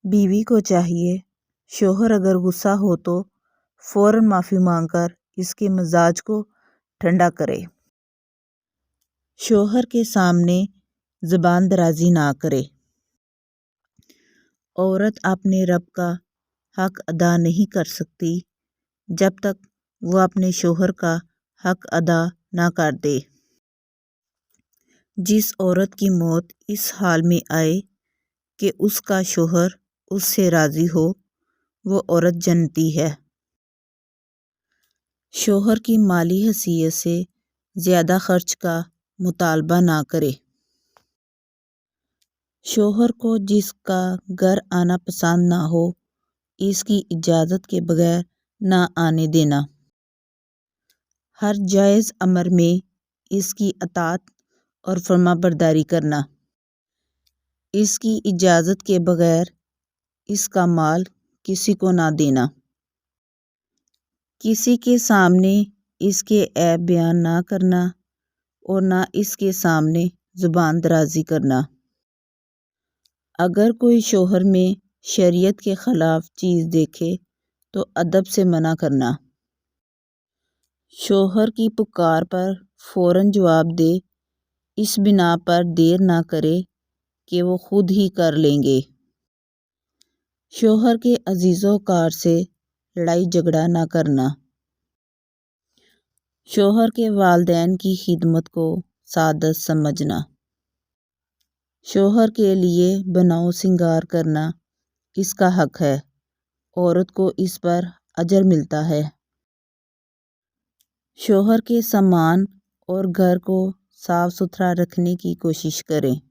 بیوی کو چاہیے شوہر اگر غصہ ہو تو فوراً معافی مانگ کر اس کے مزاج کو ٹھنڈا کرے۔ شوہر کے سامنے زبان درازی نہ کرے۔ عورت اپنے رب کا حق ادا نہیں کر سکتی جب تک وہ اپنے شوہر کا حق ادا نہ کر دے۔ جس عورت کی موت اس حال میں آئے کہ اس کا شوہر اس سے راضی ہو وہ عورت جنتی ہے۔ شوہر کی مالی حیثیت سے زیادہ خرچ کا مطالبہ نہ کرے۔ شوہر کو جس کا گھر آنا پسند نہ ہو اس کی اجازت کے بغیر نہ آنے دینا۔ ہر جائز امر میں اس کی اطاعت اور فرما برداری کرنا۔ اس کی اجازت کے بغیر اس کا مال کسی کو نہ دینا۔ کسی کے سامنے اس کے عیب بیان نہ کرنا اور نہ اس کے سامنے زبان درازی کرنا۔ اگر کوئی شوہر میں شریعت کے خلاف چیز دیکھے تو ادب سے منع کرنا۔ شوہر کی پکار پر فوراً جواب دے، اس بنا پر دیر نہ کرے کہ وہ خود ہی کر لیں گے۔ شوہر کے عزیز و وقار سے لڑائی جھگڑا نہ کرنا۔ شوہر کے والدین کی خدمت کو سعادت سمجھنا۔ شوہر کے لیے بناؤ سنگار کرنا اس کا حق ہے، عورت کو اس پر اجر ملتا ہے۔ شوہر کے سامان اور گھر کو صاف ستھرا رکھنے کی کوشش کریں۔